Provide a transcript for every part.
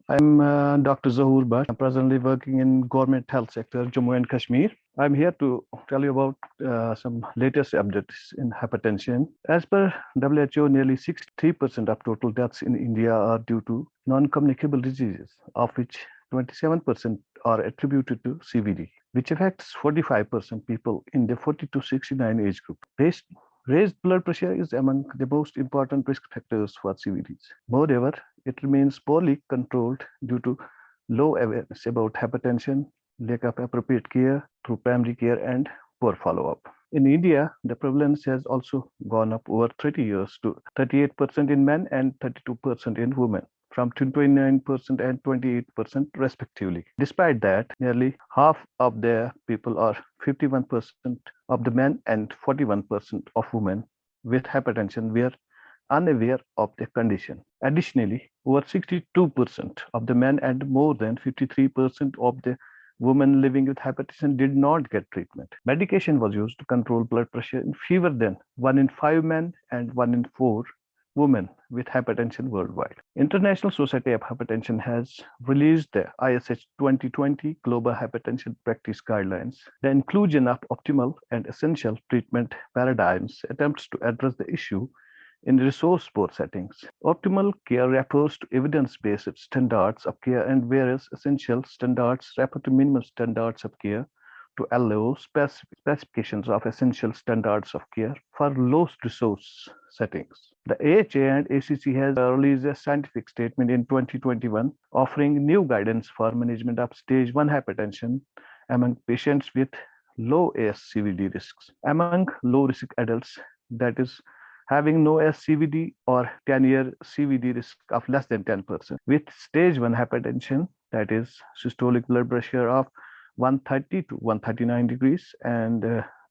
I'm Dr. Zahoor Bhat. I'm presently working in government health sector, Jammu and Kashmir. I'm here to tell you about some latest updates in hypertension. As per WHO, nearly 63% of total deaths in India are due to non-communicable diseases, of which 27% are attributed to CVD, which affects 45% people in the 40 to 69 age group. Raised blood pressure is among the most important risk factors for CVDs. Moreover, it remains poorly controlled due to low awareness about hypertension, lack of appropriate care through primary care, and poor follow-up. In India, the prevalence has also gone up over 30 years to 38% in men and 32% in women, from 29% and 28% respectively. Despite that, nearly half of the people, or 51% of the men and 41% of women with hypertension, were unaware of the condition. Additionally, over 62% of the men and more than 53% of the women living with hypertension did not get treatment. Medication was used to control blood pressure in fewer than 1 in 5 men and 1 in 4 women with hypertension worldwide. International Society of Hypertension has released the ISH 2020 Global Hypertension Practice Guidelines. The inclusion of optimal and essential treatment paradigms attempts to address the issue in resource-poor settings. Optimal care refers to evidence-based standards of care, and whereas essential standards refer to minimum standards of care to allow specifications of essential standards of care for low resource settings. The AHA and ACC has released a scientific statement in 2021 offering new guidance for management of stage 1 hypertension among patients with low ASCVD risks. Among low-risk adults, that is, having no SCVD or 10-year CVD risk of less than 10%, with stage 1 hypertension, that is systolic blood pressure of 130 to 139 degrees and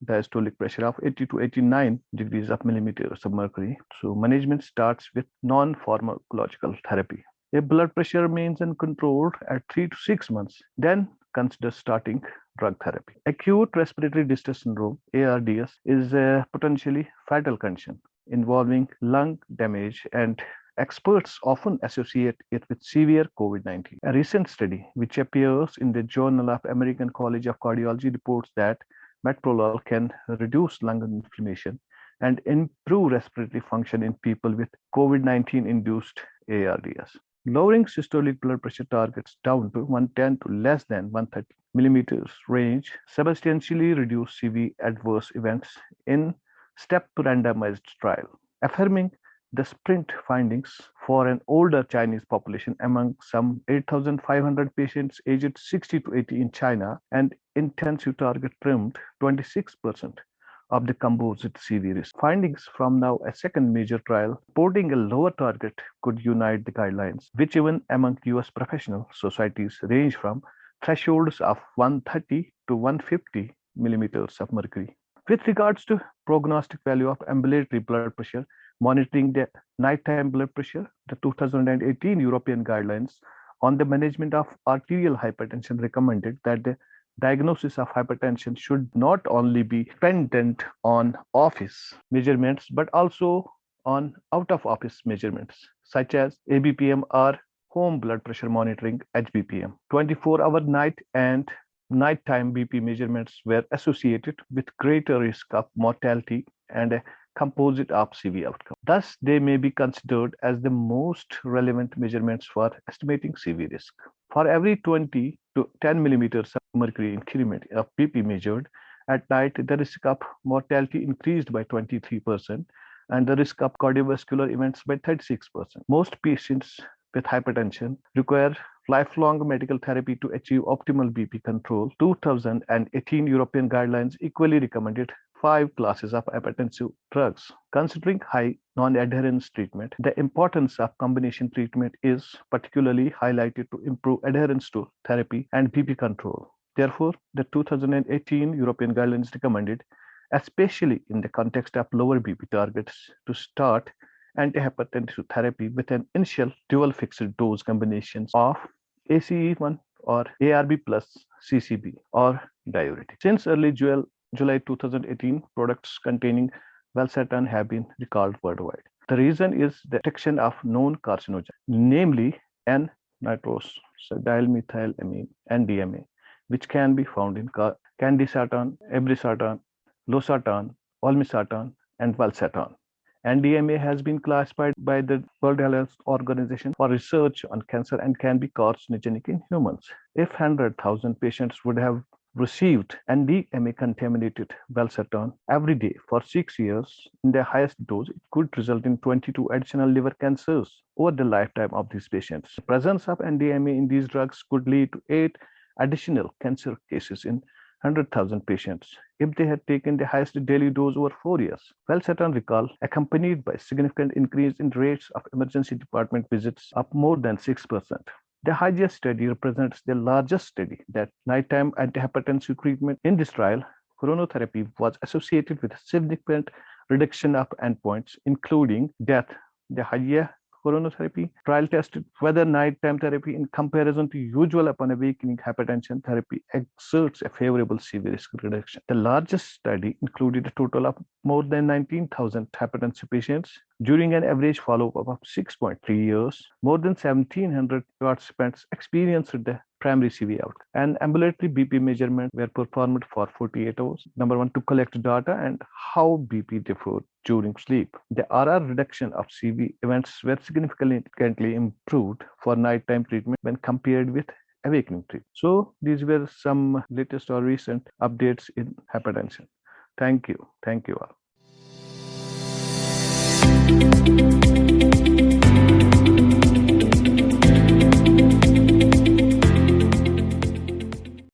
diastolic pressure of 80 to 89 degrees of millimeters of mercury. So management starts with non-pharmacological therapy. If blood pressure remains uncontrolled at 3 to 6 months, then consider starting drug therapy. Acute respiratory distress syndrome, ARDS, is a potentially fatal condition involving lung damage, and experts often associate it with severe COVID-19. A recent study, which appears in the Journal of American College of Cardiology, reports that metoprolol can reduce lung inflammation and improve respiratory function in people with COVID-19-induced ARDS. Lowering systolic blood pressure targets down to 110 to less than 130 millimeters range substantially reduce CV adverse events in step randomized trial, affirming the sprint findings for an older Chinese population among some 8,500 patients aged 60 to 80 in China, and intensive target trimmed 26% of the composite CV risk. Findings from now a second major trial reporting a lower target could unite the guidelines, which even among US professional societies range from thresholds of 130 to 150 millimeters of mercury. With regards to prognostic value of ambulatory blood pressure, monitoring the nighttime blood pressure, the 2018 European guidelines on the management of arterial hypertension recommended that the diagnosis of hypertension should not only be dependent on office measurements, but also on out-of-office measurements, such as ABPM or home blood pressure monitoring, HBPM. 24-hour night and nighttime BP measurements were associated with greater risk of mortality and a composite of CV outcome. Thus, they may be considered as the most relevant measurements for estimating CV risk. For every 20 to 10 millimeters of mercury increment of BP measured at night, the risk of mortality increased by 23% and the risk of cardiovascular events by 36%. Most patients with hypertension require lifelong medical therapy to achieve optimal BP control. 2018 European guidelines equally recommended 5 classes of hypertensive drugs. Considering high non-adherence treatment, the importance of combination treatment is particularly highlighted to improve adherence to therapy and BP control. Therefore, the 2018 European guidelines recommended, especially in the context of lower BP targets, to start antihypertensive therapy with an initial dual fixed dose combinations of ACE1 or ARB plus CCB or diuretic. Since early July 2018, products containing valsartan have been recalled worldwide. The reason is the detection of known carcinogen, namely N nitrosodimethylamine, NDMA, which can be found in candesartan, irbesartan, losartan, olmesartan, and valsartan. NDMA has been classified by the World Health Organization for research on cancer and can be carcinogenic in humans. If 100,000 patients would have received NDMA contaminated valsartan every day for 6 years in their highest dose, it could result in 22 additional liver cancers over the lifetime of these patients. The presence of NDMA in these drugs could lead to 8 additional cancer cases in 100,000 patients if they had taken the highest daily dose over 4 years. Valsartan recall, accompanied by significant increase in rates of emergency department visits, up more than 6%. The highest study represents the largest study that nighttime antihypertensive treatment. In this trial, chronotherapy was associated with a significant reduction of endpoints, including death. The higher chronotherapy trial tested whether nighttime therapy, in comparison to usual upon awakening hypertension therapy, exerts a favorable CV risk reduction. The largest study included a total of more than 19,000 hypertensive patients during an average follow-up of 6.3 years. More than 1,700 participants experienced the primary CV outcome. And ambulatory BP measurements were performed for 48 hours. Number one, to collect data and how BP differed during sleep. The RR reduction of CV events were significantly improved for nighttime treatment when compared with awakening treatment. So these were some latest or recent updates in hypertension. Thank you. Thank you all.